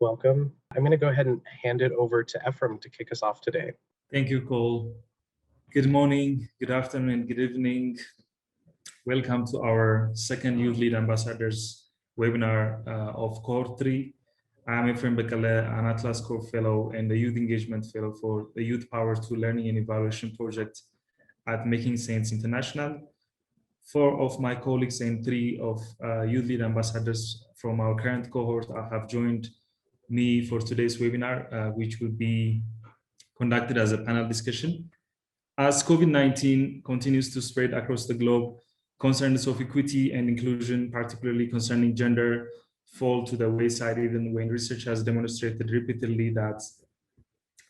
Welcome. I'm going to go ahead and hand it over to Ephraim to kick us off today. Thank you, Cole. Good morning, good afternoon, and good evening. Welcome to our second YouthLead Ambassadors webinar of Cohort 3. I'm Ephraim Bekele, an Atlas Core Fellow and the Youth Engagement Fellow for the YouthPower 2 Learning and Evaluation Project at Making Sense International. 4 of my colleagues and 3 of YouthLead Ambassadors from our current cohort have joined me for today's webinar, which will be conducted as a panel discussion. As COVID-19 continues to spread across the globe, concerns of equity and inclusion, particularly concerning gender, fall to the wayside, even when research has demonstrated repeatedly that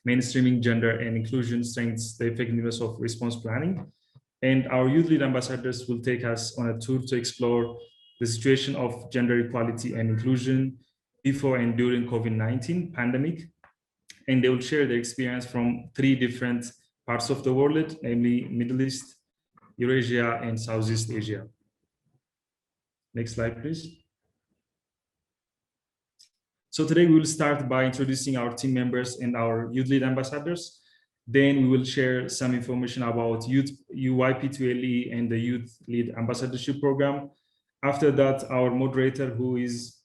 mainstreaming gender and inclusion strengthens the effectiveness of response planning. And our YouthLead Ambassadors will take us on a tour to explore the situation of gender equality and inclusion before and during COVID-19 pandemic. And they will share their experience from 3 different parts of the world, namely Middle East, Eurasia, and Southeast Asia. Next slide, please. So today we will start by introducing our team members and our YouthLead Ambassadors. Then we will share some information about YP2LE and the YouthLead Ambassadorship Program. After that, our moderator, who is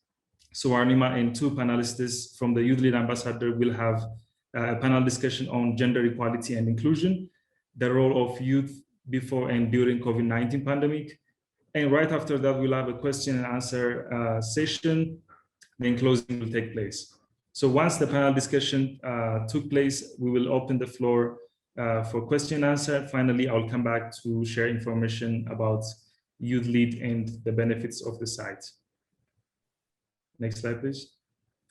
Swarnima, and 2 panelists from the YouthLead Ambassador will have a panel discussion on gender equality and inclusion, the role of youth before and during COVID-19 pandemic. And right after that, we'll have a question and answer session, then closing will take place. So once the panel discussion took place, we will open the floor for question and answer. Finally, I'll come back to share information about YouthLead and the benefits of the site. Next slide, please.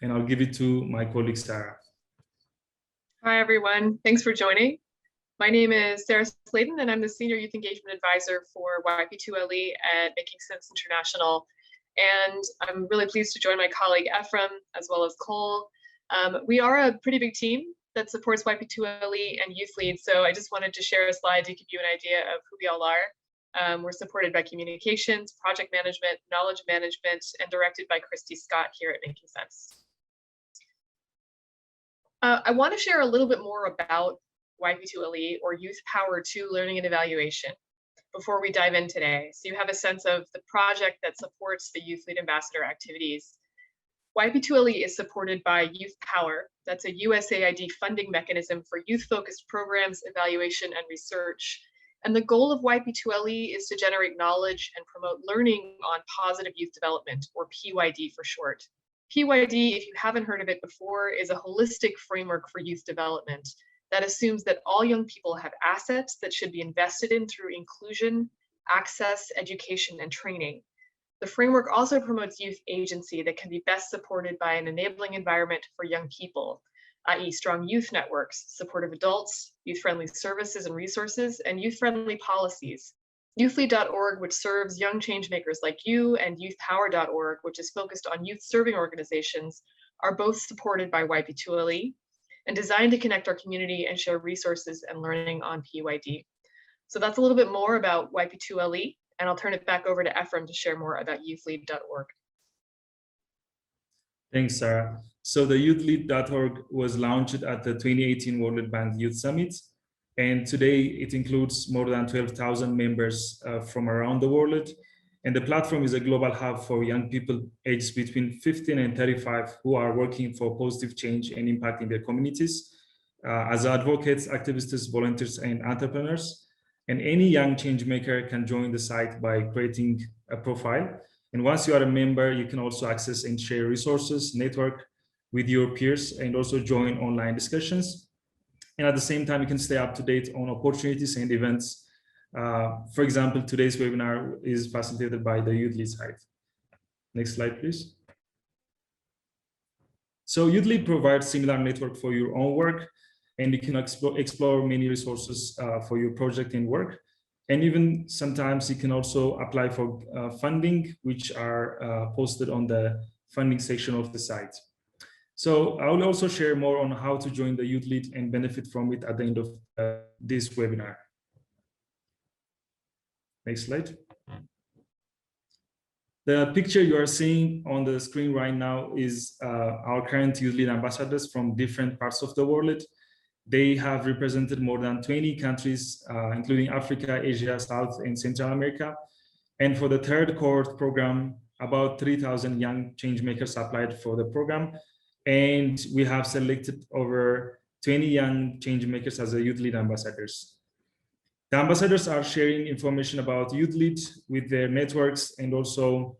And I'll give it to my colleague, Sarah. Hi, everyone. Thanks for joining. My name is Sarah Sladen, and I'm the Senior Youth Engagement Advisor for YP2LE at Making Sense International. And I'm really pleased to join my colleague, Ephraim, as well as Cole. We are a pretty big team that supports YP2LE and YouthLead, so I just wanted to share a slide to give you an idea of who we all are. We're supported by communications, project management, knowledge management, and directed by Christy Scott here at Making Sense. I want to share a little bit more about YP2LE, or YouthPower 2 Learning and Evaluation, before we dive in today, so you have a sense of the project that supports the YouthLead Ambassador activities. YP2LE is supported by YouthPower. That's a USAID funding mechanism for youth-focused programs, evaluation, and research. And the goal of YP2LE is to generate knowledge and promote learning on positive youth development, or PYD for short. PYD, if you haven't heard of it before, is a holistic framework for youth development that assumes that all young people have assets that should be invested in through inclusion, access, education, and training. The framework also promotes youth agency that can be best supported by an enabling environment for young people, i.e. strong youth networks, supportive adults, youth-friendly services and resources, and youth-friendly policies. YouthLead.org, which serves young changemakers like you, and YouthPower.org, which is focused on youth-serving organizations, are both supported by YP2LE and designed to connect our community and share resources and learning on PYD. So that's a little bit more about YP2LE, and I'll turn it back over to Ephraim to share more about YouthLead.org. Thanks, Sarah. So the YouthLead.org was launched at the 2018 World Bank Youth Summit, and today it includes more than 12,000 members from around the world. And the platform is a global hub for young people aged between 15 and 35 who are working for positive change and impacting their communities as advocates, activists, volunteers, and entrepreneurs. And any young change maker can join the site by creating a profile. And once you are a member, you can also access and share resources, network with your peers, and also join online discussions. And at the same time, you can stay up to date on opportunities and events. For example, today's webinar is facilitated by the YouthLead site. Next slide, please. So YouthLead provides similar network for your own work, and you can explore many resources for your project and work. And even sometimes you can also apply for funding, which are posted on the funding section of the site. So I will also share more on how to join the YouthLead and benefit from it at the end of this webinar. Next slide. The picture you are seeing on the screen right now is our current YouthLead ambassadors from different parts of the world. They have represented more than 20 countries, including Africa, Asia, South and Central America. And for the third cohort program, about 3,000 young changemakers applied for the program. And we have selected over 20 young changemakers as the YouthLead ambassadors. The ambassadors are sharing information about YouthLead with their networks and also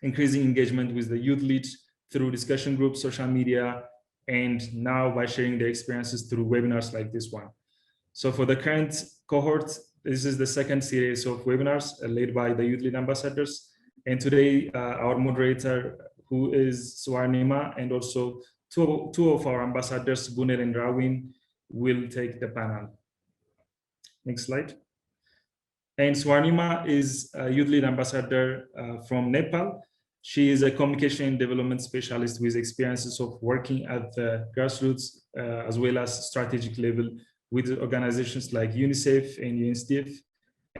increasing engagement with the YouthLead through discussion groups, social media, and now by sharing their experiences through webinars like this one. So for the current cohort, this is the second series of webinars led by the YouthLead ambassadors. And today, our moderator, who is Swarnima, and also two of our ambassadors, Gunel and Rawin, will take the panel. Next slide. And Swarnima is a YouthLead ambassador from Nepal. She is a communication and development specialist with experiences of working at the grassroots as well as strategic level with organizations like UNICEF and UNCDF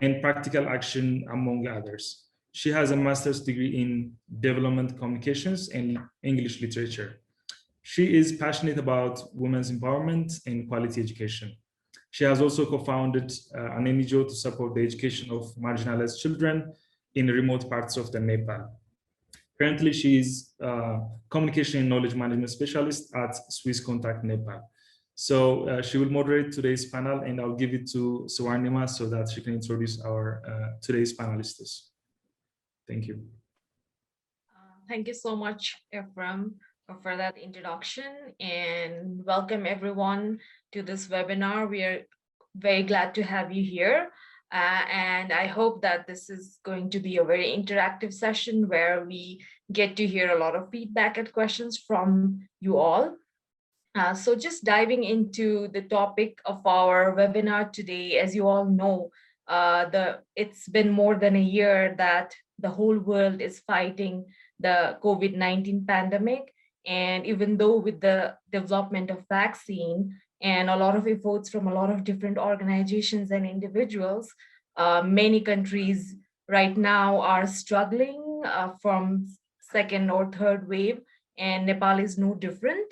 and practical action among others. She has a master's degree in development communications and English literature. She is passionate about women's empowerment and quality education. She has also co-founded an NGO to support the education of marginalized children in remote parts of the Nepal. Currently, she is a communication and knowledge management specialist at Swisscontact Nepal. So she will moderate today's panel, and I'll give it to Swarnima so that she can introduce our today's panelists. Thank you. Thank you so much, Ephraim, for that introduction, and welcome everyone to this webinar. We are very glad to have you here. And I hope that this is going to be a very interactive session where we get to hear a lot of feedback and questions from you all. So just diving into the topic of our webinar today, as you all know, it's been more than a year that the whole world is fighting the COVID-19 pandemic. And even though with the development of vaccine and a lot of efforts from a lot of different organizations and individuals, many countries right now are struggling from second or third wave, and Nepal is no different.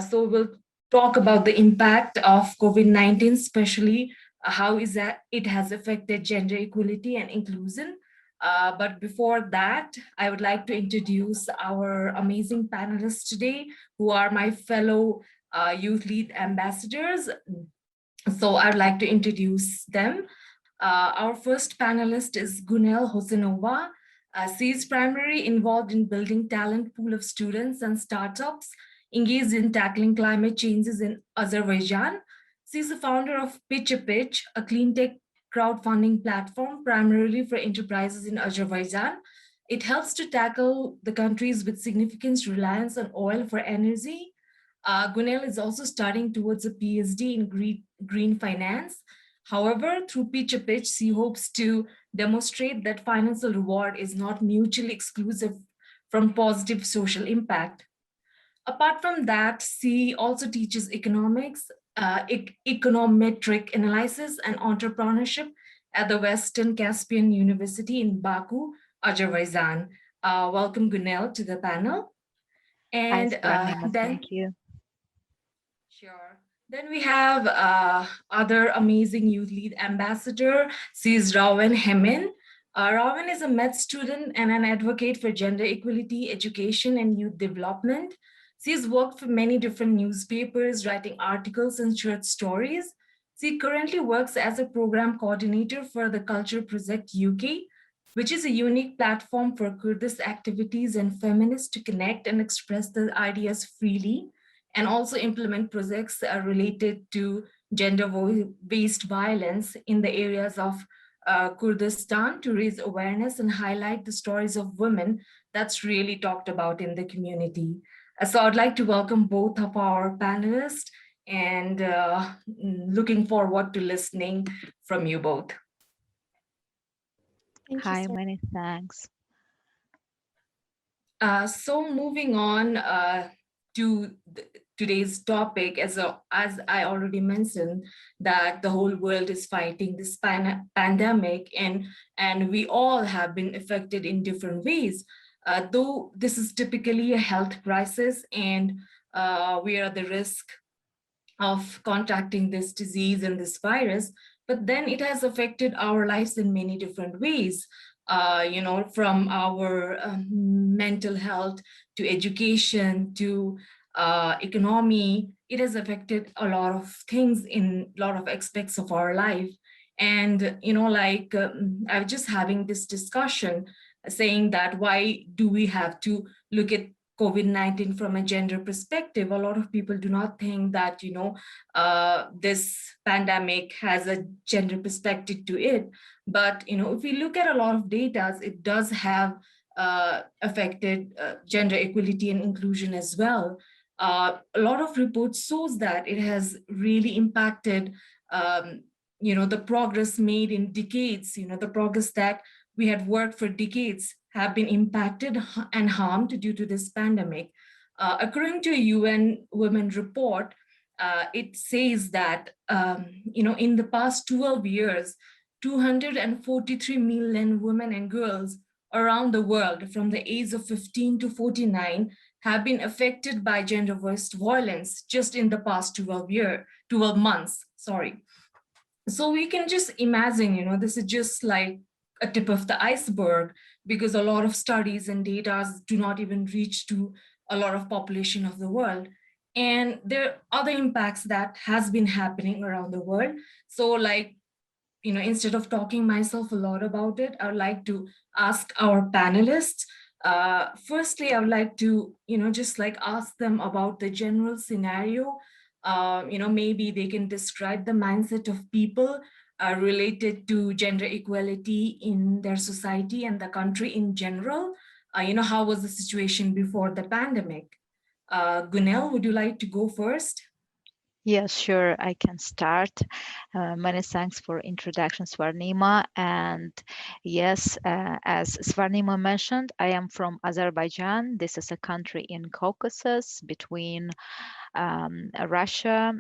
So we'll talk about the impact of COVID-19, especially how is that it has affected gender equality and inclusion. But before that, I would like to introduce our amazing panelists today, who are my fellow YouthLead ambassadors. So I'd like to introduce them. Our first panelist is Gunel Hosenova. She is primarily involved in building talent pool of students and startups engaged in tackling climate changes in Azerbaijan. She is the founder of Pitch a Pitch, a clean tech crowdfunding platform primarily for enterprises in Azerbaijan. It helps to tackle the countries with significant reliance on oil for energy. Gunel is also studying towards a PhD in green finance. However, through Pitch a Pitch, she hopes to demonstrate that financial reward is not mutually exclusive from positive social impact. Apart from that, she also teaches economics, econometric analysis and entrepreneurship at the Western Caspian University in Baku, Azerbaijan. Welcome, Gunel, to the panel. And then, thank you. Sure. Then we have other amazing YouthLead ambassador. She is Rawin Hemin. Rawin is a med student and an advocate for gender equality, education, and youth development. She's worked for many different newspapers, writing articles and short stories. She currently works as a program coordinator for the Culture Project UK, which is a unique platform for Kurdish activities and feminists to connect and express their ideas freely, and also implement projects related to gender-based violence in the areas of Kurdistan to raise awareness and highlight the stories of women that's really talked about in the community. So I'd like to welcome both of our panelists and looking forward to listening from you both. Hi, many thanks. So moving on to today's topic, as I already mentioned, that the whole world is fighting this pandemic, and we all have been affected in different ways. Though this is typically a health crisis, and we are at the risk of contracting this disease and this virus, but then it has affected our lives in many different ways. From our mental health to education to economy. It has affected a lot of things in a lot of aspects of our life. And, I was just having this discussion saying that why do we have to look at COVID-19 from a gender perspective? A lot of people do not think that, this pandemic has a gender perspective to it. But, if we look at a lot of data, it does have affected gender equality and inclusion as well. A lot of reports shows that it has really impacted, the progress made in decades, the progress that we had worked for decades have been impacted and harmed due to this pandemic. According to a UN Women report, it says that, in the past 12 years, 243 million women and girls around the world from the age of 15 to 49 have been affected by gender-based violence just in the past 12 months, sorry. So we can just imagine, this is just like a tip of the iceberg, because a lot of studies and data do not even reach to a lot of population of the world. And there are other impacts that has been happening around the world. So instead of talking myself a lot about it, I would like to ask our panelists. Firstly, I would like to, just ask them about the general scenario. Maybe they can describe the mindset of people related to gender equality in their society and the country in general. How was the situation before the pandemic? Gunel, would you like to go first? Yes, sure, I can start. Many thanks for introduction, Swarnima. And yes, as Swarnima mentioned, I am from Azerbaijan. This is a country in Caucasus between Russia,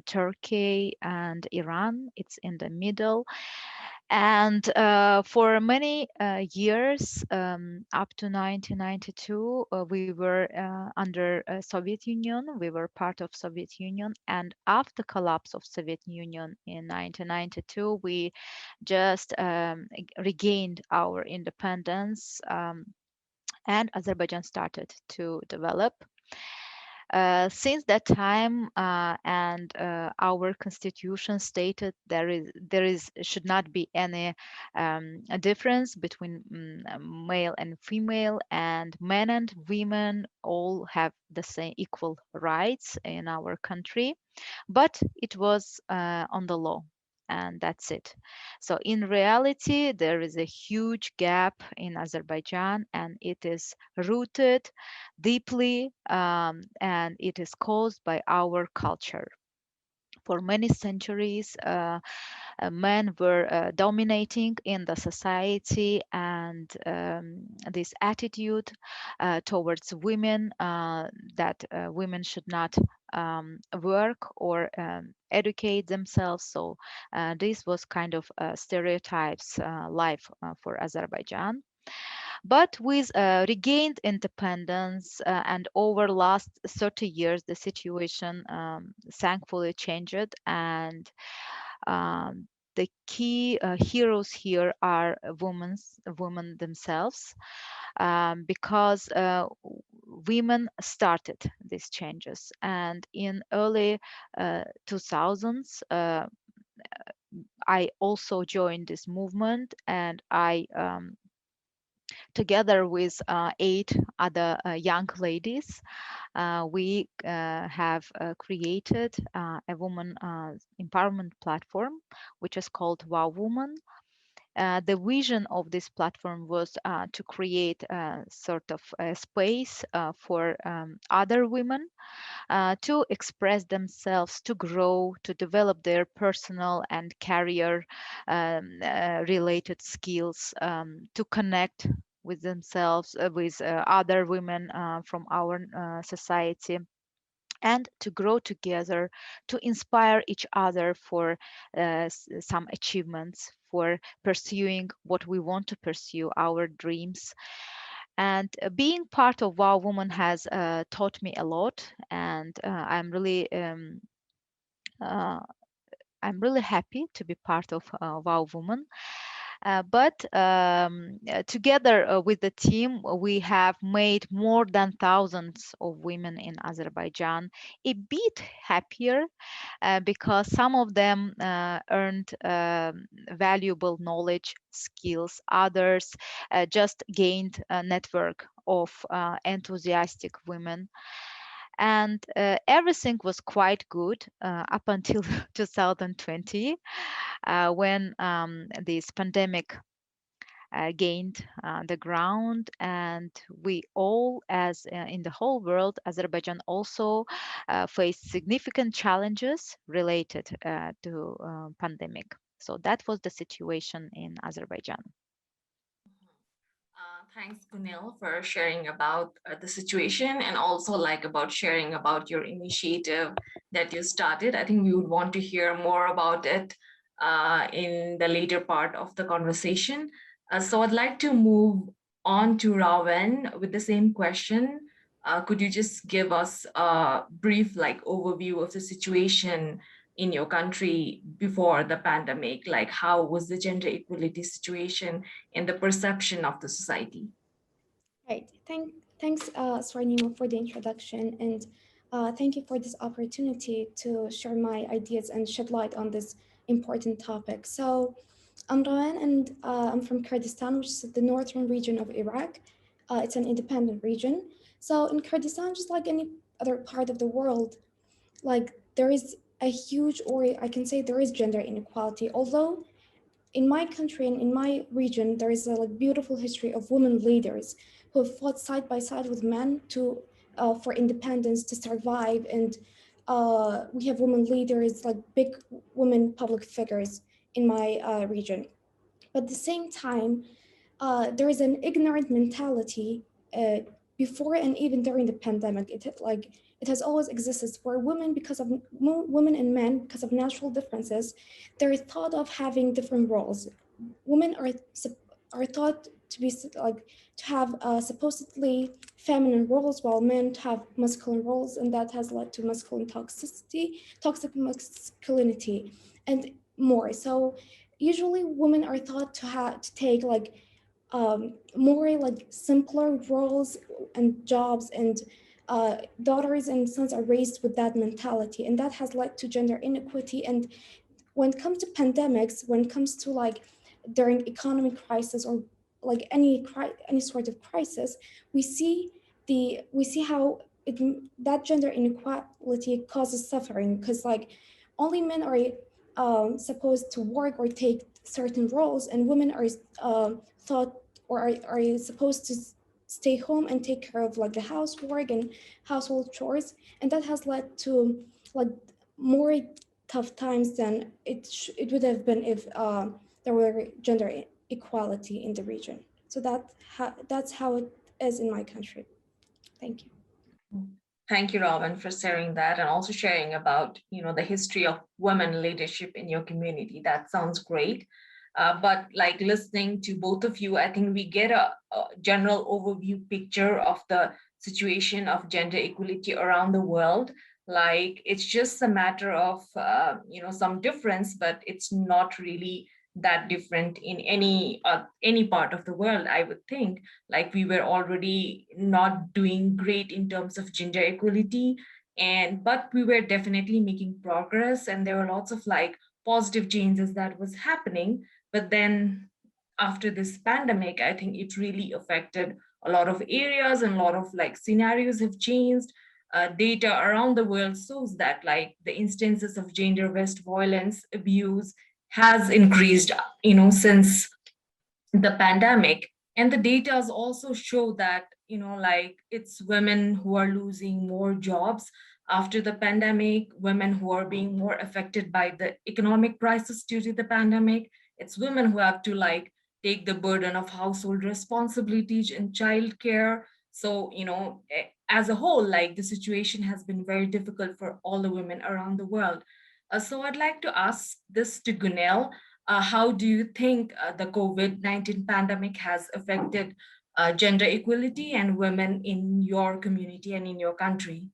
Turkey, and Iran. It's in the middle. And for many years, up to 1992, we were under Soviet Union. We were part of Soviet Union. And after collapse of Soviet Union in 1992, we just regained our independence, and Azerbaijan started to develop. Since that time, and our constitution stated there should not be any difference between male and female, and men and women all have the same equal rights in our country, but it was on the law. And that's it. So in reality, there is a huge gap in Azerbaijan, and it is rooted deeply, and it is caused by our culture. For many centuries, men were dominating in the society, and this attitude towards women, that women should not work or educate themselves. So this was kind of stereotypes life for Azerbaijan. But with regained independence and over last 30 years, the situation thankfully changed, and the key heroes here are women themselves, because women started these changes. And in early 2000s, I also joined this movement, and I together with 8 other young ladies, we have created a woman empowerment platform, which is called Wow Woman. The vision of this platform was to create a sort of a space for other women to express themselves, to grow, to develop their personal and career related skills, to connect with themselves, with other women from our society, and to grow together, to inspire each other for some achievements, for pursuing what we want to pursue, our dreams. And being part of Wow Woman has taught me a lot, and uh, I'm really happy to be part of Wow Woman. But together with the team, we have made more than thousands of women in Azerbaijan a bit happier because some of them earned valuable knowledge, skills. Others just gained a network of enthusiastic women. And everything was quite good up until 2020 when this pandemic gained the ground, and we all, as in the whole world, Azerbaijan also faced significant challenges related to pandemic. So that was the situation in Azerbaijan. Thanks, Kunil, for sharing about the situation, and also like about sharing about your initiative that you started. I think we would want to hear more about it in the later part of the conversation. So I'd like to move on to Raven with the same question. Could you just give us a brief overview of the situation in your country before the pandemic? Like, how was the gender equality situation and the perception of the society? Right. Thanks, Swarnima, for the introduction, and thank you for this opportunity to share my ideas and shed light on this important topic. So, I'm Rawan, and I'm from Kurdistan, which is the northern region of Iraq. It's an independent region. So, in Kurdistan, just like any other part of the world, like there is a huge, or I can say there is gender inequality, although in my country and in my region, there is a beautiful history of women leaders who have fought side by side with men to for independence, to survive. And we have women leaders, like big women public figures in my region. But at the same time, there is an ignorant mentality before and even during the pandemic. It has always existed, where women, because of women and men, because of natural differences, they're thought of having different roles. Women are thought to be to have supposedly feminine roles, while men have masculine roles, and that has led to masculine toxicity, toxic masculinity, and more. So usually women are thought to take more simpler roles and jobs, and daughters and sons are raised with that mentality, and that has led to gender inequity. And when it comes to pandemics, when it comes to during economic crisis, or any sort of crisis, we see how that gender inequality causes suffering, because only men are supposed to work or take certain roles, and women are thought, or are supposed to stay home and take care of the housework and household chores, and that has led to more tough times than it would have been if there were gender equality in the region. So that's how it is in my country. Thank you. Thank you, Robin, for sharing that, and also sharing about the history of women leadership in your community. That sounds great. But listening to both of you, I think we get a general overview picture of the situation of gender equality around the world. It's just a matter of some difference, but it's not really that different in any part of the world. I would think we were already not doing great in terms of gender equality, but we were definitely making progress, and there were lots of positive changes that was happening. But then after this pandemic, I think it really affected a lot of areas, and a lot of scenarios have changed. Data around the world shows that the instances of gender-based violence, abuse has increased, since the pandemic. And the data also show that, it's women who are losing more jobs after the pandemic, women who are being more affected by the economic crisis due to the pandemic. It's women who have to take the burden of household responsibilities and childcare. So, as a whole, like the situation has been very difficult for all the women around the world. So I'd like to ask this to Gunel. How do you think the COVID-19 pandemic has affected gender equality and women in your community and in your country?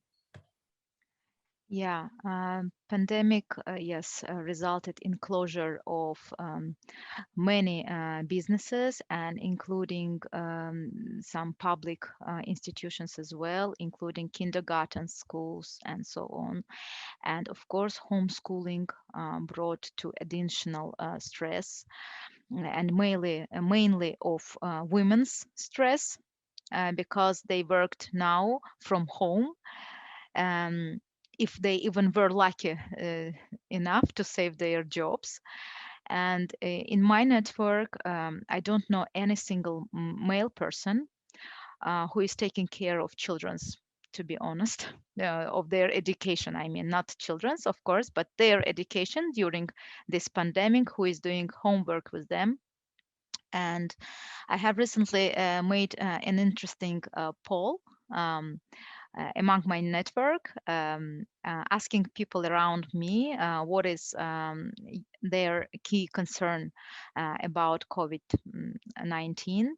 Yeah, pandemic, yes, resulted in closure of many businesses and including some public institutions as well, including kindergarten, schools, and so on. And of course, homeschooling brought to additional stress and mainly of women's stress because they worked now from home. Um, if they even were lucky enough to save their jobs. And in my network, I don't know any single male person who is taking care of children's, to be honest, of their education. I mean, not children's, of course, but their education during this pandemic, who is doing homework with them. And I have recently made an interesting poll among my network, asking people around me what is their key concern about COVID-19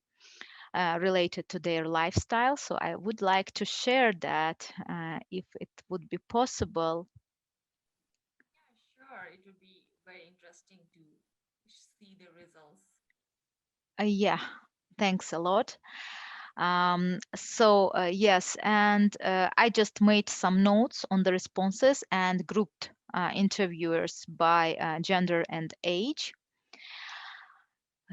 related to their lifestyle. So I would like to share that if it would be possible. Yeah, sure. It would be very interesting to see the results. Yeah, thanks a lot. Yes, and I just made some notes on the responses and grouped interviewers by gender and age.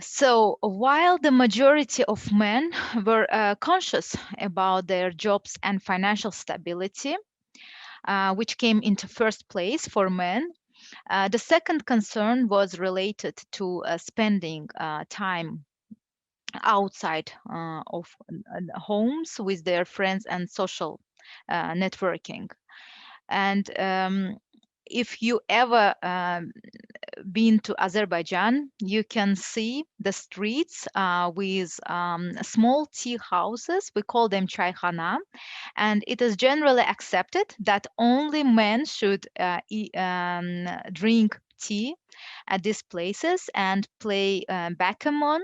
So while the majority of men were conscious about their jobs and financial stability, which came into first place for men, the second concern was related to spending time outside of homes with their friends and social networking. And if you ever been to Azerbaijan, you can see the streets with small tea houses. We call them chaykhana, and it is generally accepted that only men should drink tea at these places and play backgammon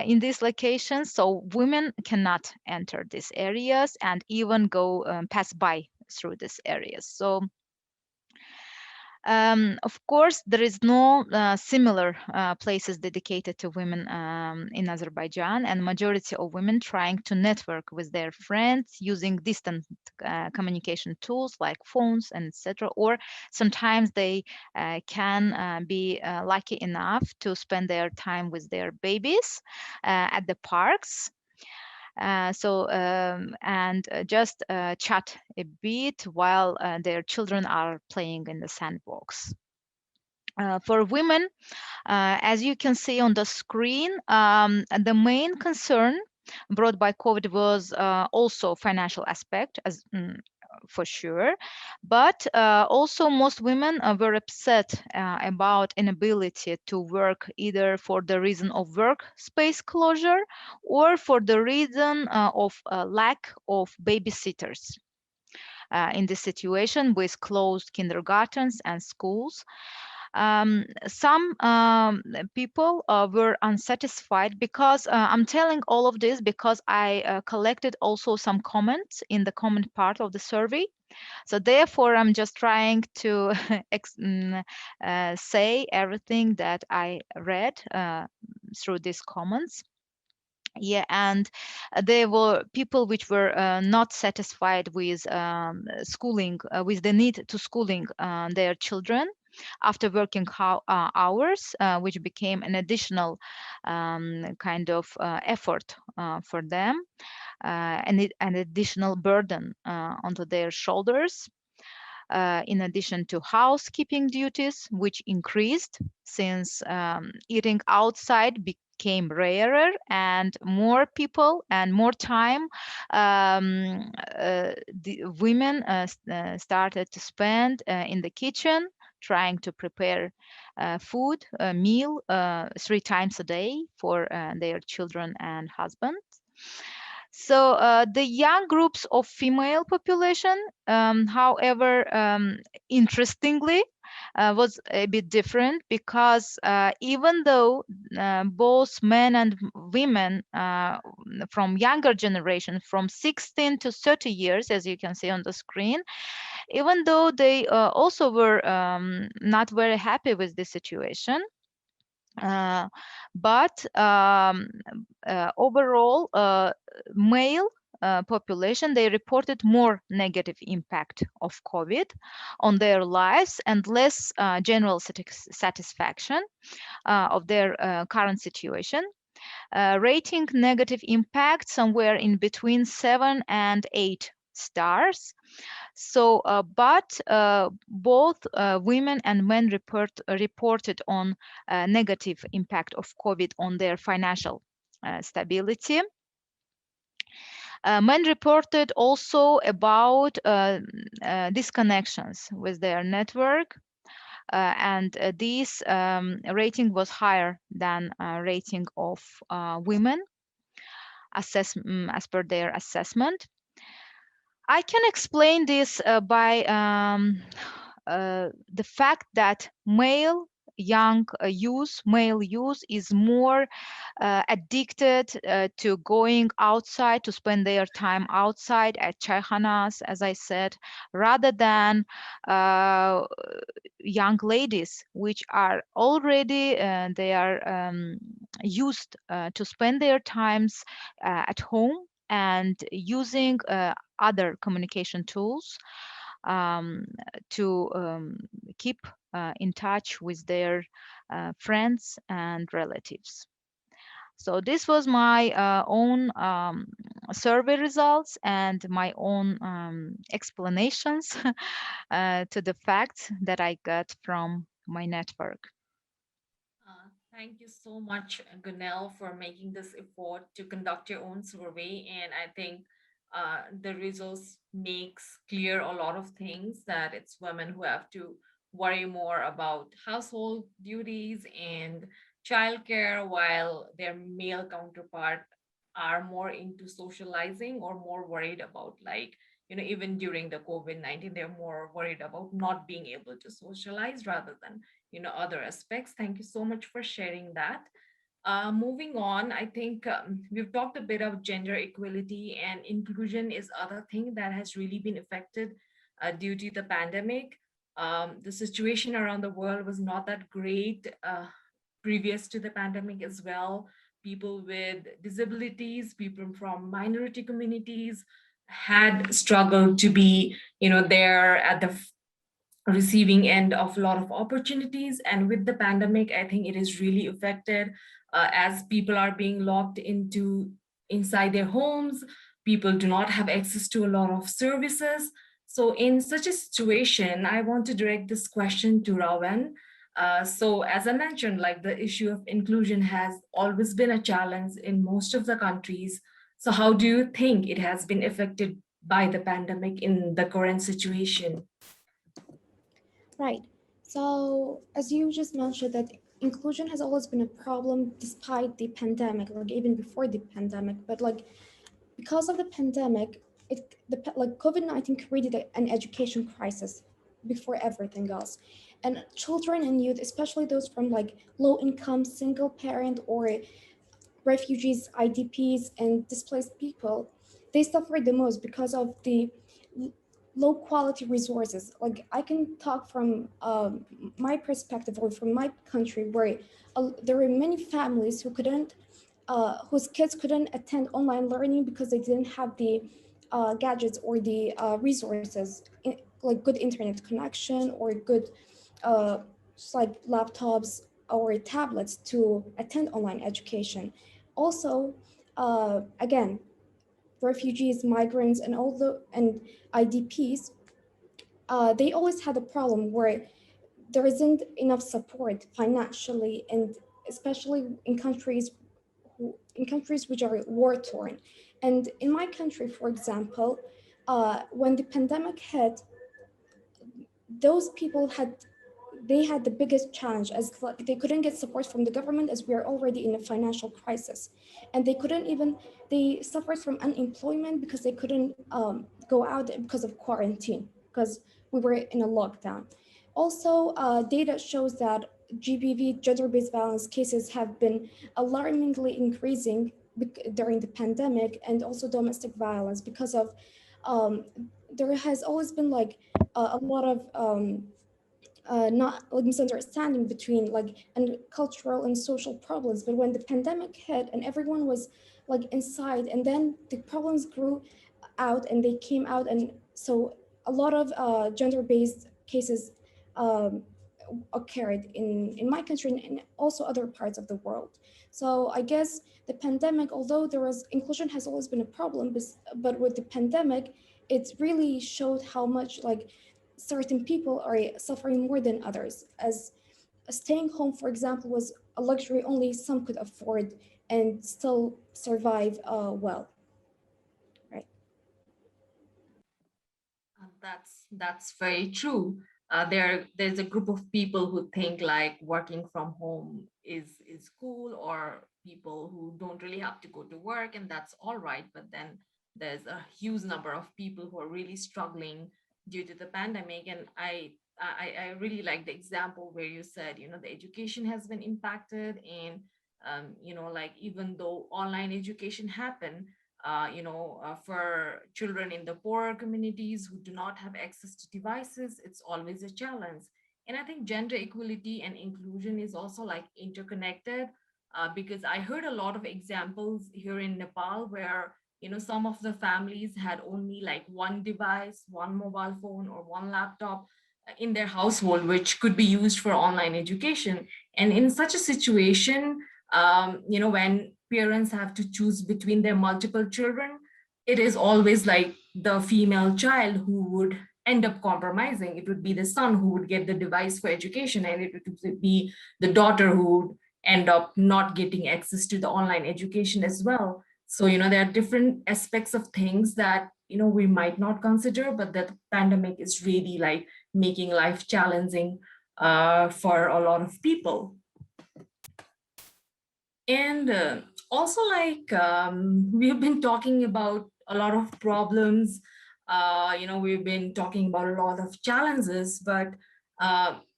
in these locations. So women cannot enter these areas and even go pass by through these areas. So of course, there is no similar places dedicated to women in Azerbaijan, and majority of women trying to network with their friends using distant communication tools like phones and etc. Or sometimes they can be lucky enough to spend their time with their babies at the parks. Just chat a bit while their children are playing in the sandbox. For women, as you can see on the screen, the main concern brought by COVID was also financial aspect, as for sure, but also most women were upset about inability to work either for the reason of workspace closure or for the reason of lack of babysitters. In this situation with closed kindergartens and schools, some people were unsatisfied because I'm telling all of this because I collected also some comments in the comment part of the survey. So therefore, I'm just trying to say everything that I read through these comments. Yeah, and there were people which were not satisfied with schooling, with the need to schooling their children after working hours, which became an additional kind of effort for them, and an additional burden onto their shoulders. In addition to housekeeping duties, which increased since eating outside became rarer and more people and more time the women started to spend in the kitchen trying to prepare food, a meal 3 times a day for their children and husbands. So the young groups of female population, however, interestingly, was a bit different because even though both men and women from younger generation, from 16 to 30 years, as you can see on the screen, even though they also were not very happy with the situation, but overall, male population, they reported more negative impact of COVID on their lives and less general satisfaction of their current situation, rating negative impact somewhere in between 7 and 8 stars. So, but both women and men reported on negative impact of COVID on their financial stability. Men reported also about disconnections with their network, and this rating was higher than rating of women as per their assessment. I can explain this by the fact that male youth is more addicted to going outside, to spend their time outside at chayhanas, as I said, rather than young ladies, which are already they are used to spend their times at home and using other communication tools to keep in touch with their friends and relatives. So this was my own survey results and my own explanations to the facts that I got from my network. Thank you so much, Gunel, for making this effort to conduct your own survey. And I think the results makes clear a lot of things, that it's women who have to worry more about household duties and childcare, while their male counterpart are more into socializing or more worried about, like, even during the COVID-19, they're more worried about not being able to socialize rather than other aspects. Thank you so much for sharing that. Moving on, I think we've talked a bit of gender equality, and inclusion is other thing that has really been affected due to the pandemic. The situation around the world was not that great previous to the pandemic as well. People with disabilities, people from minority communities had struggled to be there at the receiving end of a lot of opportunities. And with the pandemic, I think it is really affected as people are being locked inside their homes. People do not have access to a lot of services. So in such a situation, I want to direct this question to Rawan. So as I mentioned, like, the issue of inclusion has always been a challenge in most of the countries. So how do you think it has been affected by the pandemic in the current situation? Right. So as you just mentioned, that inclusion has always been a problem despite the pandemic, like even before the pandemic. But like, because of the pandemic, COVID-19 created an education crisis before everything else. And children and youth, especially those from like low income, single parent, or refugees, IDPs, and displaced people, they suffered the most because of the low quality resources. Like, I can talk from my perspective, or from my country, where there were many families who couldn't, whose kids couldn't attend online learning because they didn't have the gadgets or the resources, like good internet connection or good like laptops or tablets to attend online education. Also, again, refugees, migrants, and IDPs, they always had a problem where there isn't enough support financially, and especially in countries which are war torn. And in my country, for example, when the pandemic hit, those people they had the biggest challenge, as like they couldn't get support from the government as we are already in a financial crisis, and they suffered from unemployment because they couldn't go out because of quarantine, because we were in a lockdown. Also, data shows that GBV, gender-based violence cases, have been alarmingly increasing during the pandemic, and also domestic violence because of there has always been like a lot of not like misunderstanding between like and cultural and social problems. But when the pandemic hit and everyone was like inside, and then the problems grew out and they came out, and so a lot of gender-based cases um, occurred in my country and in also other parts of the world. So I guess the pandemic, although there was inclusion has always been a problem, but with the pandemic, it really showed how much like certain people are suffering more than others, as staying home, for example, was a luxury only some could afford and still survive well. Right. That's very true. There's a group of people who think like working from home is cool, or people who don't really have to go to work, and that's all right. But then there's a huge number of people who are really struggling due to the pandemic. And I really like the example where you said, the education has been impacted, and like even though online education happened, for children in the poorer communities who do not have access to devices, it's always a challenge. And I think gender equality and inclusion is also like interconnected, because I heard a lot of examples here in Nepal where, some of the families had only like one device, one mobile phone, or one laptop in their household, which could be used for online education. And in such a situation, when parents have to choose between their multiple children, it is always like the female child who would end up compromising. It would be the son who would get the device for education, and it would be the daughter who would end up not getting access to the online education as well. So, there are different aspects of things that, we might not consider, but that pandemic is really like making life challenging for a lot of people. And also, like, we've been talking about a lot of problems, we've been talking about a lot of challenges, but,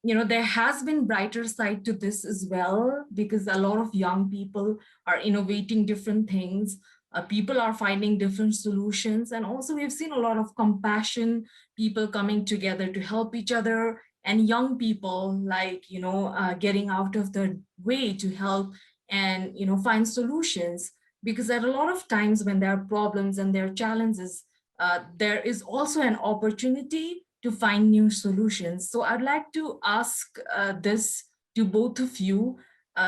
there has been brighter side to this as well, because a lot of young people are innovating different things. People are finding different solutions. And also we've seen a lot of compassion, people coming together to help each other, and young people like, getting out of their way to help and find solutions. Because at a lot of times when there are problems and there are challenges, there is also an opportunity to find new solutions. So I'd like to ask this to both of you.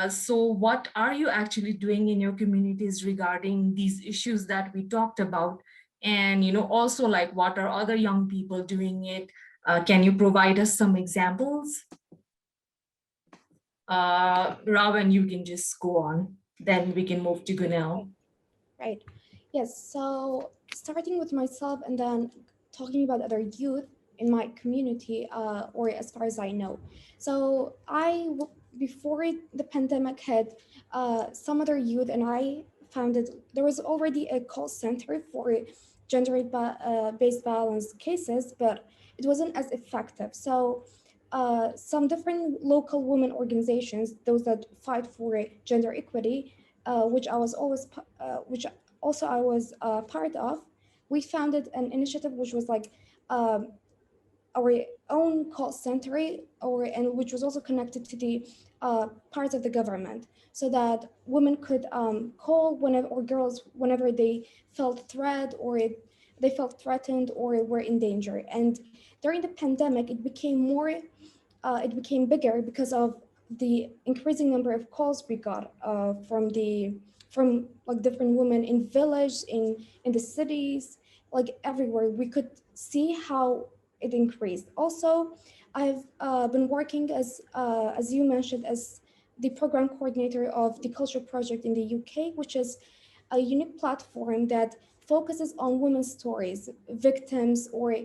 So what are you actually doing in your communities regarding these issues that we talked about? And also, like, what are other young people doing it? Can you provide us some examples? Ravan, you can just go on. Then we can move to Gunel. Right. Yes. So starting with myself and then talking about other youth in my community, or as far as I know. So before the pandemic hit, some other youth and I founded, there was already a call center for gender-based violence cases, but it wasn't as effective. So some different local women organizations, those that fight for gender equity, which I was which also I was part of, we founded an initiative which was like our own call center, and which was also connected to the parts of the government, so that women could call whenever, or girls whenever they felt threat, or they felt threatened or were in danger. And during the pandemic, it became bigger because of the increasing number of calls we got from like different women in village, in the cities, like everywhere. We could see how it increased. Also, I've been working as you mentioned, as the program coordinator of the Culture Project in the UK, which is a unique platform that focuses on women's stories, victims, or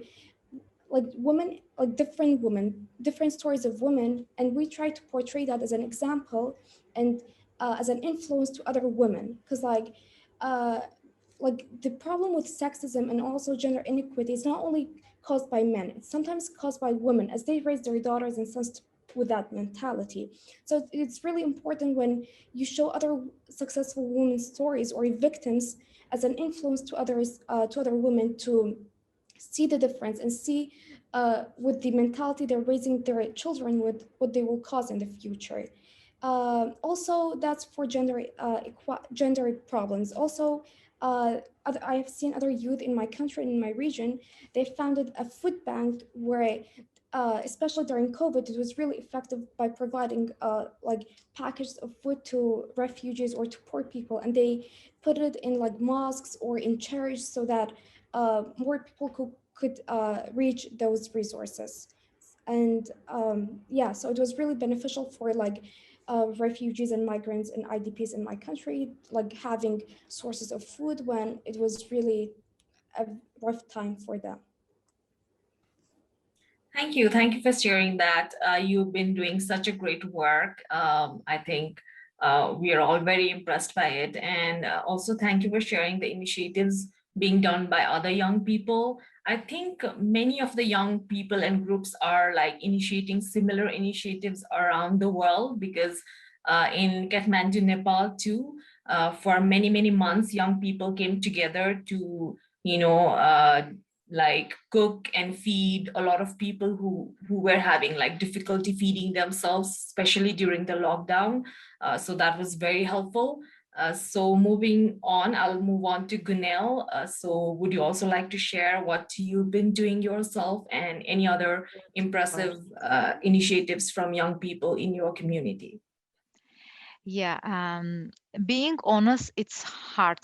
like women, like different women, different stories of women, and we try to portray that as an example and as an influence to other women. Because like the problem with sexism and also gender inequity is not only caused by men, it's sometimes caused by women as they raise their daughters and sons with that mentality. So it's really important when you show other successful women's stories or victims as an influence to others, to other women, to see the difference and see with the mentality they're raising their children with, what they will cause in the future. Also, that's for gender problems. Also, I have seen other youth in my country and in my region, they founded a food bank where, especially during COVID, it was really effective by providing like packages of food to refugees or to poor people, and they put it in like mosques or in churches so that more people could reach those resources. And yeah, so it was really beneficial for like refugees and migrants and IDPs in my country, like having sources of food when it was really a rough time for them. Thank you. Thank you for sharing that. You've been doing such a great work. I think we are all very impressed by it. And also thank you for sharing the initiatives being done by other young people. I think many of the young people and groups are like initiating similar initiatives around the world, because in Kathmandu, Nepal too, for many, many months, young people came together to, like cook and feed a lot of people who were having like difficulty feeding themselves, especially during the lockdown. So that was very helpful. So moving on, I'll move on to Gunel. So would you also like to share what you've been doing yourself and any other impressive initiatives from young people in your community? Yeah, being honest, it's hard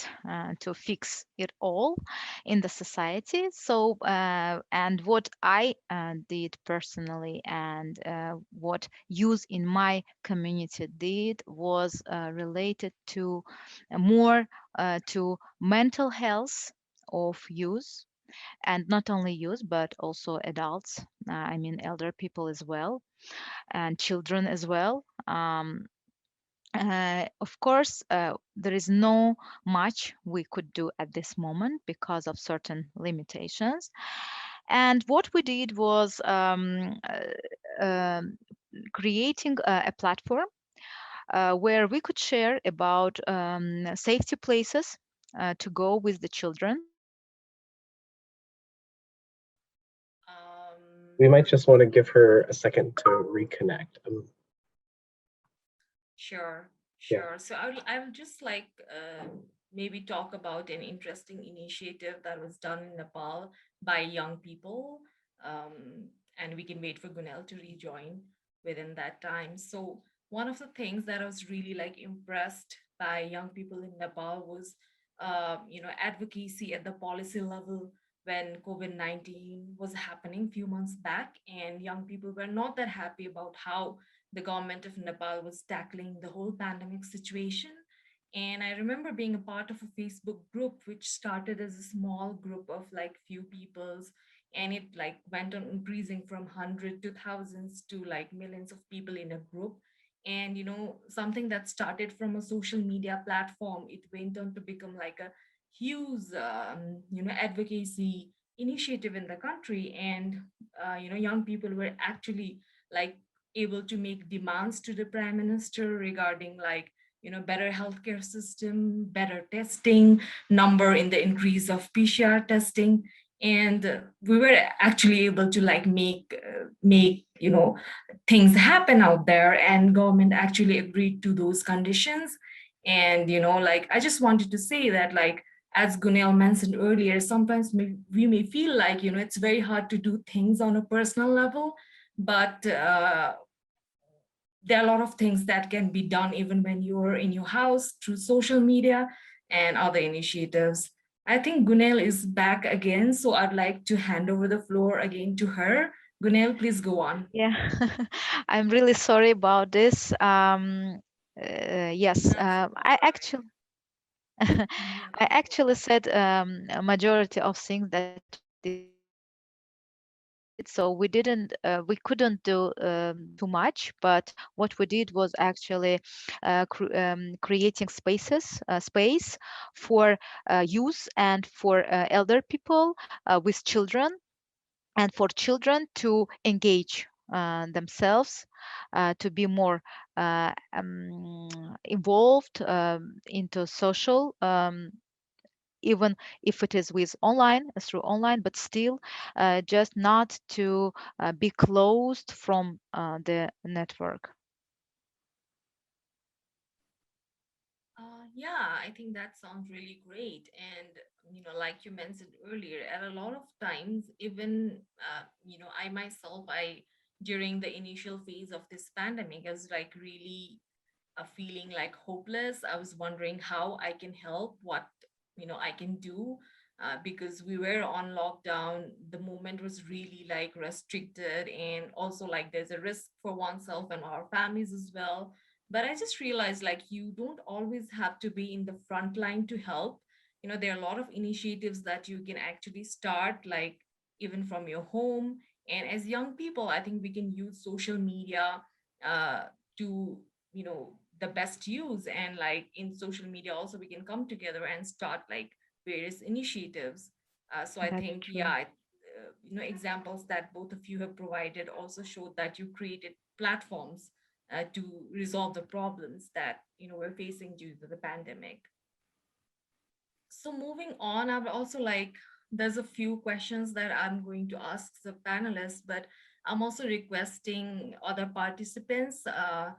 to fix it all in the society. So, and what I did personally and what youth in my community did was related to more to mental health of youth, and not only youth, but also adults. I mean, elder people as well, and children as well. Of course, there is no much we could do at this moment because of certain limitations. And what we did was creating a platform where we could share about safety places to go with the children. We might just want to give her a second to reconnect. Sure, Yeah. sure. So I will just like maybe talk about an interesting initiative that was done in Nepal by young people. And we can wait for Gunel to rejoin within that time. So one of the things that I was really like impressed by young people in Nepal was, advocacy at the policy level when COVID-19 was happening a few months back, and young people were not that happy about how the government of Nepal was tackling the whole pandemic situation. And I remember being a part of a Facebook group, which started as a small group of like few peoples, and it like went on increasing from 100 to thousands to like millions of people in a group. And something that started from a social media platform, it went on to become like a huge advocacy initiative in the country. And young people were actually like able to make demands to the prime minister regarding like better healthcare system, better testing number, in the increase of PCR testing. And we were actually able to like make things happen out there, and government actually agreed to those conditions. And like I just wanted to say that, like as Gunel mentioned earlier, sometimes we may feel like it's very hard to do things on a personal level, but there are a lot of things that can be done even when you're in your house through social media and other initiatives. I think Gunel is back again, so I'd like to hand over the floor again to her. Gunel, please go on. Yeah, I'm really sorry about this. Yes, I actually I actually said a majority of things that we did So we couldn't do too much, but what we did was actually creating space for youth and for elder people with children, and for children to engage themselves, to be more involved into social, even if it is through online, but still just not to be closed from the network. Yeah, I think that sounds really great. And, like you mentioned earlier, at a lot of times, even, I myself, during the initial phase of this pandemic, I was like really feeling like hopeless. I was wondering how I can help, what, I can do. Because we were on lockdown, the movement was really like restricted, and also like there's a risk for oneself and our families as well. But I just realized like you don't always have to be in the front line to help. There are a lot of initiatives that you can actually start, like even from your home. And as young people, I think we can use social media to, the best use. And like in social media also, we can come together and start like various initiatives. So I That's think, true. yeah, examples that both of you have provided also showed that you created platforms to resolve the problems that we're facing due to the pandemic. So moving on, I would also like, there's a few questions that I'm going to ask the panelists, but I'm also requesting other participants to,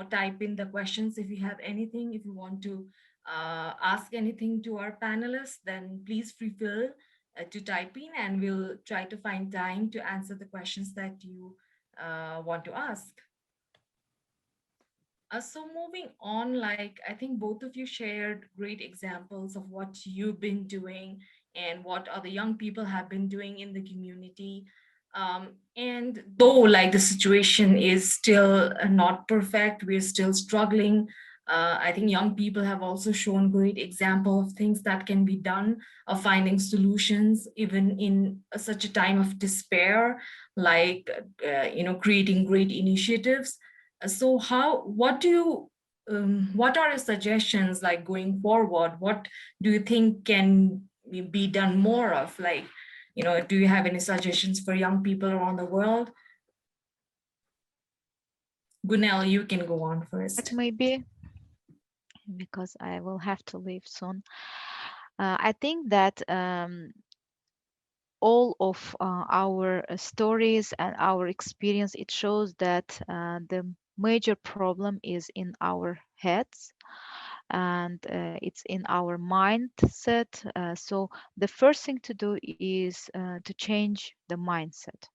type in the questions. If you have anything, if you want to ask anything to our panelists, then please feel to type in, and we'll try to find time to answer the questions that you want to ask. So moving on, like I think both of you shared great examples of what you've been doing and what other young people have been doing in the community. And though like the situation is still not perfect, we're still struggling. I think young people have also shown great example of things that can be done, of finding solutions even in such a time of despair, like creating great initiatives. So what are your suggestions like going forward? What do you think can be done more of? Like, do you have any suggestions for young people around the world? Gunel, you can go on first. Maybe because I will have to leave soon. I think that all of our stories and our experience, it shows that the major problem is in our heads, and it's in our mindset. So the first thing to do is to change the mindset.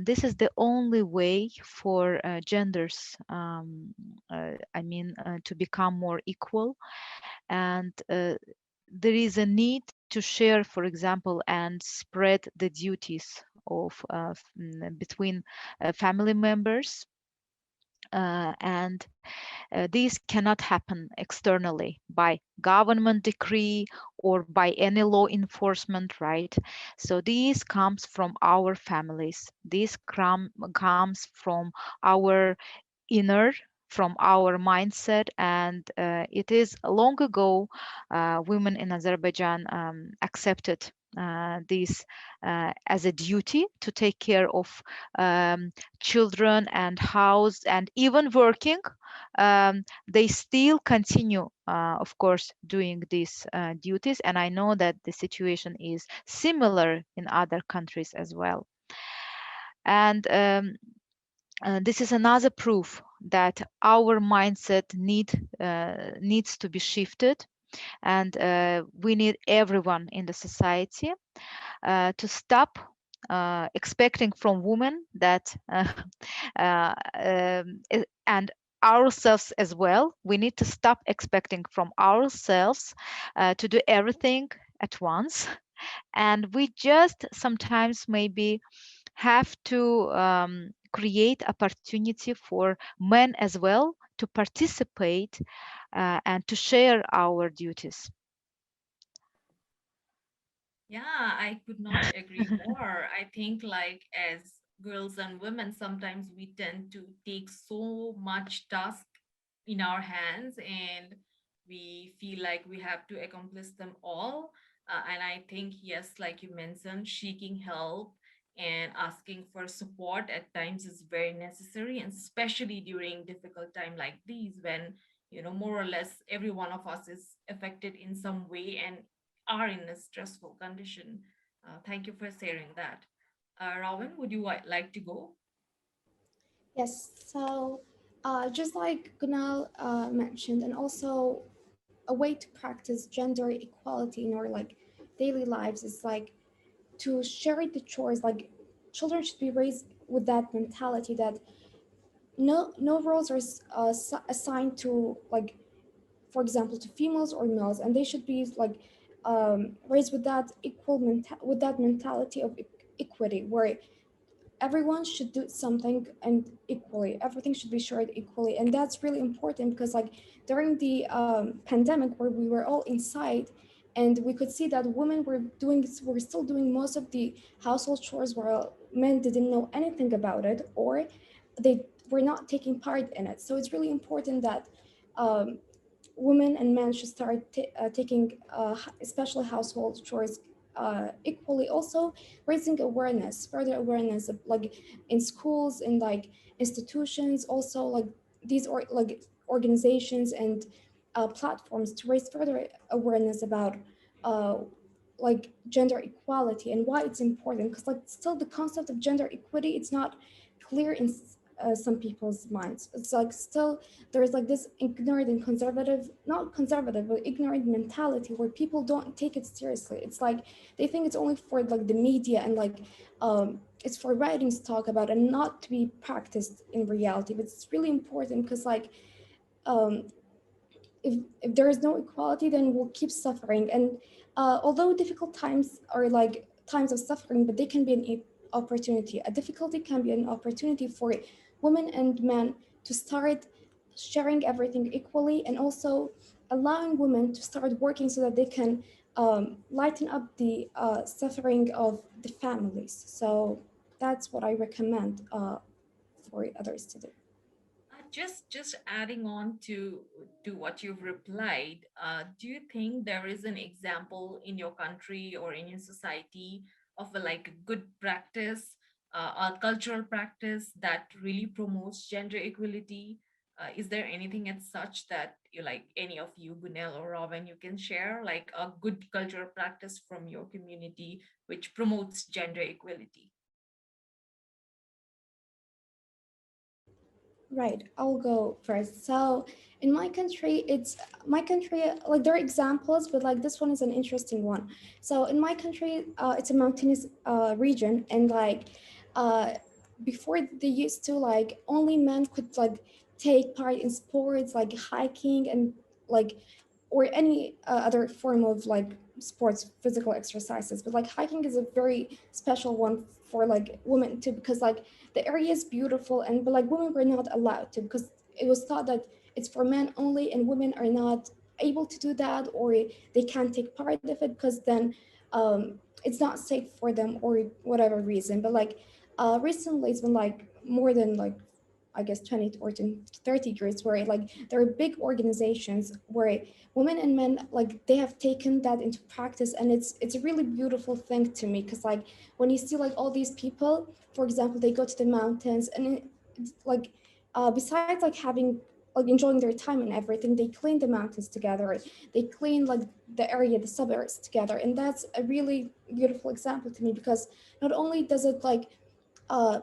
This is the only way for genders, to become more equal. And there is a need to share, for example, and spread the duties of between family members. And these cannot happen externally by government decree or by any law enforcement, right? So this comes from our families. This comes from our inner, from our mindset. And it is long ago women in Azerbaijan accepted this as a duty to take care of children and house and even working. They still continue, of course, doing these duties. And I know that the situation is similar in other countries as well. And this is another proof that our mindset needs to be shifted. And we need everyone in the society to stop expecting from women that and ourselves as well. We need to stop expecting from ourselves to do everything at once. And we just sometimes maybe have to create opportunity for men as well to participate and to share our duties. Yeah, I could not agree more. I think like as girls and women, sometimes we tend to take so much task in our hands and we feel like we have to accomplish them all. And I think, yes, like you mentioned, seeking help and asking for support at times is very necessary, and especially during difficult time like these when, more or less every one of us is affected in some way and are in a stressful condition. Thank you for sharing that. Robin, would you like to go? Yes, so just like Gunal mentioned, and also a way to practice gender equality in our like daily lives is like to share the chores. Like children should be raised with that mentality that no roles are assigned to, like, for example, to females or males, and they should be like raised with that with that mentality of equity, where everyone should do something and equally everything should be shared equally. And that's really important because like during the pandemic where we were all inside and we could see that women were still doing most of the household chores while men didn't know anything about it, or they were not taking part in it. So it's really important that um, women and men should start taking especially household chores equally. Also raising awareness, further awareness of, like, in schools, in like institutions, also like these like organizations and platforms to raise further awareness about uh, like gender equality and why it's important, because like still the concept of gender equity, it's not clear in some people's minds. It's like still there's like this ignorant and conservative, not conservative, but ignorant mentality where people don't take it seriously. It's like they think it's only for like the media and like it's for writings to talk about and not to be practiced in reality. But it's really important because like um, if there is no equality, then we'll keep suffering. And although difficult times are like times of suffering, but they can be an opportunity. A difficulty can be an opportunity for women and men to start sharing everything equally, and also allowing women to start working so that they can lighten up the suffering of the families. So that's what I recommend for others to do. Just adding on to what you've replied, do you think there is an example in your country or in your society of a like good practice, a cultural practice that really promotes gender equality? Is there anything as such that you like any of you, Gunel or Robin, you can share like a good cultural practice from your community which promotes gender equality? Right, I'll go first. So in my country, like there are examples, but like this one is an interesting one. So in my country, it's a mountainous region, and like uh, before they used to like only men could like take part in sports like hiking and like or any other form of like sports, physical exercises. But like hiking is a very special one for like women too, because like the area is beautiful, and but like women were not allowed to, because it was thought that it's for men only and women are not able to do that, or they can't take part of it because then it's not safe for them or whatever reason. But like recently it's been like more than like I guess 20 or 30 years where like there are big organizations where women and men like they have taken that into practice, and it's a really beautiful thing to me, because like when you see like all these people, for example, they go to the mountains and it's like besides like having like enjoying their time and everything, they clean the mountains together, they clean like the area, the suburbs together. And that's a really beautiful example to me, because not only does it like uh,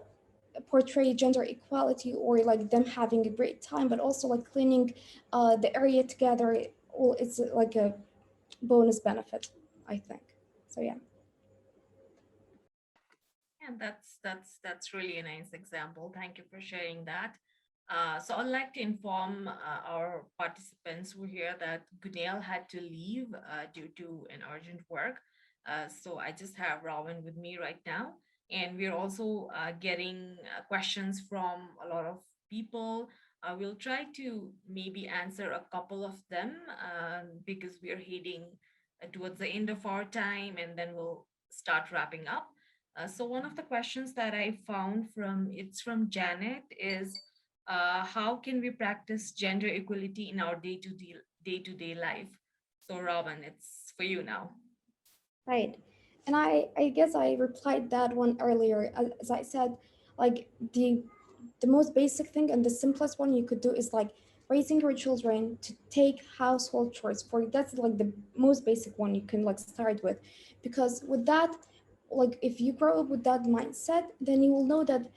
portray gender equality or like them having a great time, but also like cleaning the area together. Well, it's like a bonus benefit, I think. So yeah. And that's really a nice example. Thank you for sharing that. So I'd like to inform our participants who here that Gunel had to leave due to an urgent work. So I just have Robin with me right now, and we're also getting questions from a lot of people. We'll try to maybe answer a couple of them because we're heading towards the end of our time, and then we'll start wrapping up. So one of the questions that I found from Janet is, how can we practice gender equality in our day-to-day life? So Robin, it's for you now. Right. And I guess I replied that one earlier. As I said, like the most basic thing and the simplest one you could do is like raising your children to take household chores. For that's like the most basic one you can like start with, because with that, like if you grow up with that mindset, then you will know that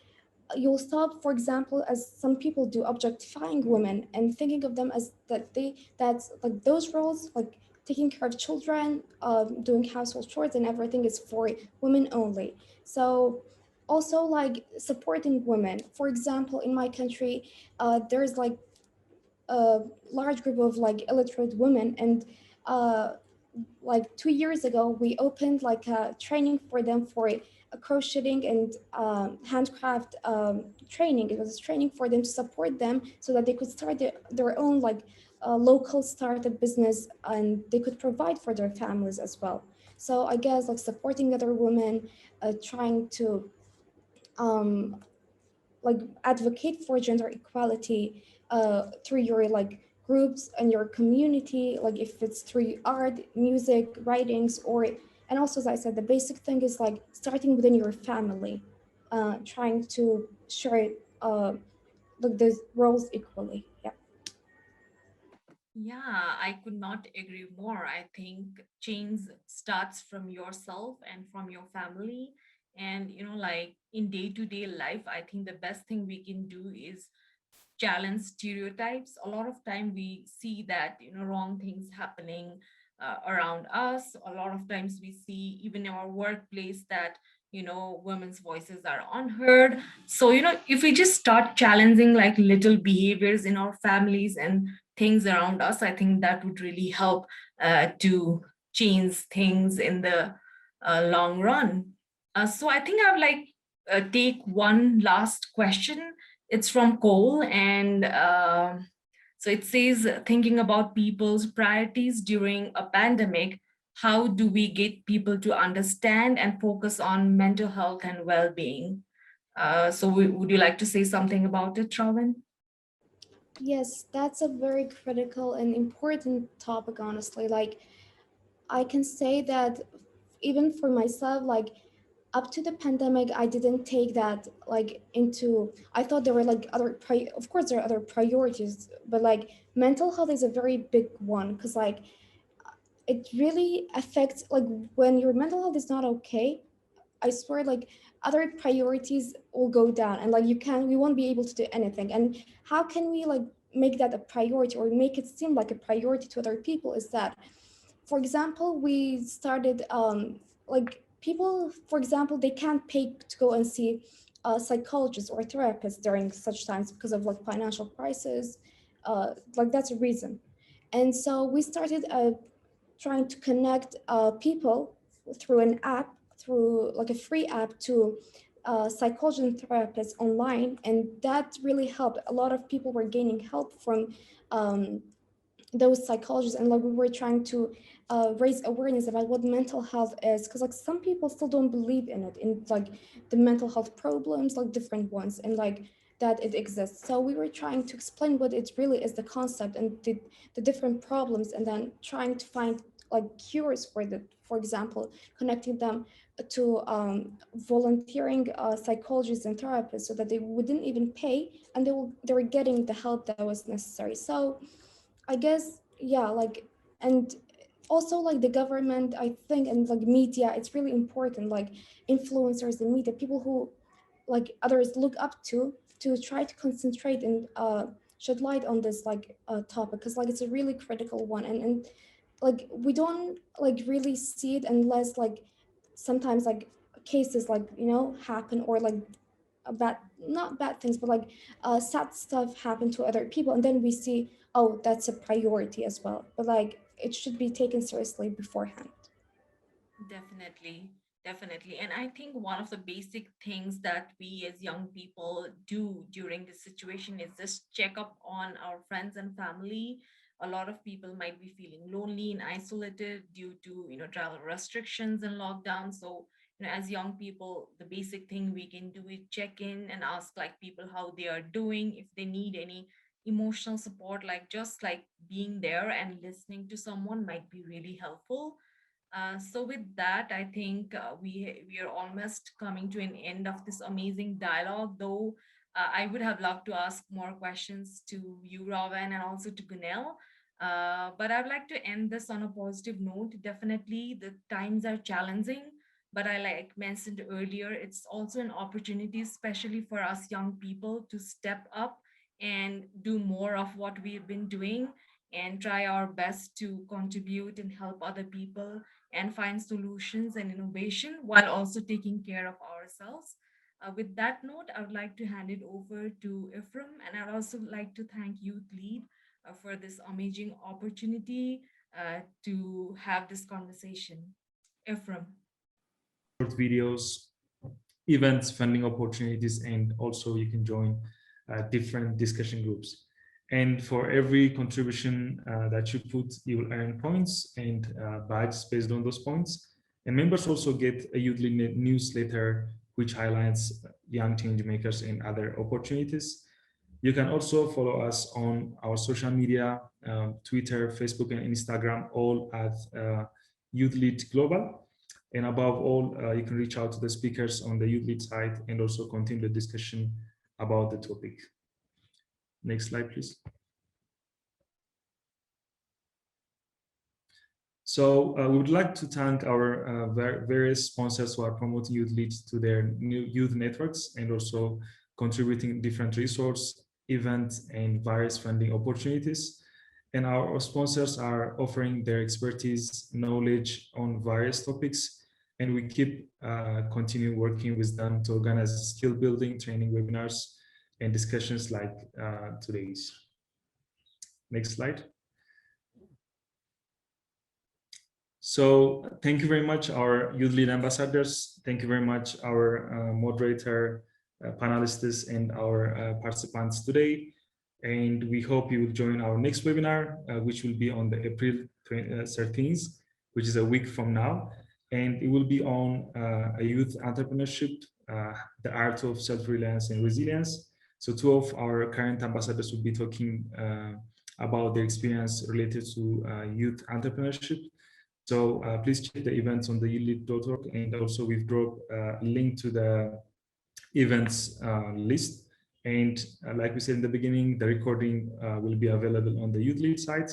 you'll stop, for example, as some people do, objectifying women and thinking of them as that's like those roles, like taking care of children, doing household chores and everything is for women only. So also like supporting women. For example, in my country, there's like a large group of like illiterate women, and like 2 years ago, we opened like a training for them for a crocheting and handcraft training. It was training for them to support them so that they could start their own like local startup business, and they could provide for their families as well. So I guess like supporting other women, trying to like advocate for gender equality through your like groups and your community, like if it's through art, music, writings, or and also as I said, the basic thing is like starting within your family, trying to share the roles equally. Yeah. Yeah, I could not agree more. I think change starts from yourself and from your family. And, like in day-to-day life, I think the best thing we can do is challenge stereotypes. A lot of time we see that, wrong things happening around us. A lot of times we see even in our workplace that, women's voices are unheard. So, if we just start challenging like little behaviors in our families and things around us, I think that would really help to change things in the long run. So I think I would like take one last question. It's from Cole, and so it says, thinking about people's priorities during a pandemic, how do we get people to understand and focus on mental health and well-being? So would you like to say something about it, Robin? Yes, that's a very critical and important topic, honestly. Like, I can say that even for myself, like, up to the pandemic, I didn't take that like into, I thought there were like of course there are other priorities, but like mental health is a very big one, because like it really affects, like when your mental health is not okay, I swear, like other priorities will go down, and like we won't be able to do anything. And how can we like make that a priority or make it seem like a priority to other people is that, for example, we started like people, for example, they can't pay to go and see psychologists or therapists during such times because of like financial crisis. Like that's a reason. And so we started trying to connect people through an app, through like a free app, to psychologists and therapists online, and that really helped. A lot of people were gaining help from those psychologists, and like we were trying to raise awareness about what mental health is, because like some people still don't believe in it, in like the mental health problems, like different ones, and like that it exists. So we were trying to explain what it really is, the concept and the different problems, and then trying to find like cures for example, connecting them to volunteering psychologists and therapists, so that they wouldn't even pay, and they were getting the help that was necessary. So I guess, yeah, like, and also like the government, I think, and like media, it's really important, like influencers and media, people who like others look up to try to concentrate and shed light on this like topic, because like it's a really critical one, and like we don't like really see it unless like sometimes like cases like happen, or like bad, not bad things, but like sad stuff happen to other people, and then we see, oh, that's a priority as well, but like it should be taken seriously beforehand. Definitely, definitely. And I think one of the basic things that we as young people do during this situation is just check up on our friends and family. a lot of people might be feeling lonely and isolated due to, travel restrictions and lockdown. So, as young people, the basic thing we can do is check in and ask like people how they are doing, if they need any emotional support, like just like being there and listening to someone might be really helpful. So with that, I think we are almost coming to an end of this amazing dialogue. Though I would have loved to ask more questions to you, Ravan, and also to Gunel. But I'd like to end this on a positive note. Definitely, the times are challenging, but I like mentioned earlier, it's also an opportunity, especially for us young people, to step up and do more of what we've been doing and try our best to contribute and help other people and find solutions and innovation while also taking care of ourselves. With that note, I would like to hand it over to Ephraim, and I'd also like to thank Youth Lead for this amazing opportunity to have this conversation. Ephraim. Short videos, events, funding opportunities, and also you can join different discussion groups. And for every contribution that you put, you will earn points and badges based on those points. And members also get a YouthLead newsletter, which highlights young change makers and other opportunities. You can also follow us on our social media, Twitter, Facebook, and Instagram, all at YouthLead Global. And above all, you can reach out to the speakers on the YouthLead site and also continue the discussion about the topic. Next slide, please. So we would like to thank our various sponsors who are promoting YouthLead to their new youth networks and also contributing different resource, events, and various funding opportunities. And our sponsors are offering their expertise, knowledge on various topics, and we keep continue working with them to organize skill building, training webinars, and discussions like today's. Next slide. So thank you very much, our YouthLead ambassadors. Thank you very much, our moderator, panelists, and our participants today. And we hope you will join our next webinar, which will be on the April 13th, which is a week from now. And it will be on a youth entrepreneurship, the art of self-reliance and resilience. So two of our current ambassadors will be talking about their experience related to youth entrepreneurship. So please check the events on the YouthLead.org, and also we've dropped a link to the events list. And like we said in the beginning, the recording will be available on the YouthLead site.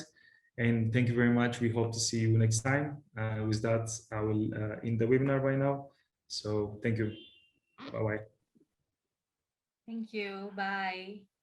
And thank you very much. We hope to see you next time. With that, I will end the webinar right now. So thank you. Bye-bye. Thank you. Bye.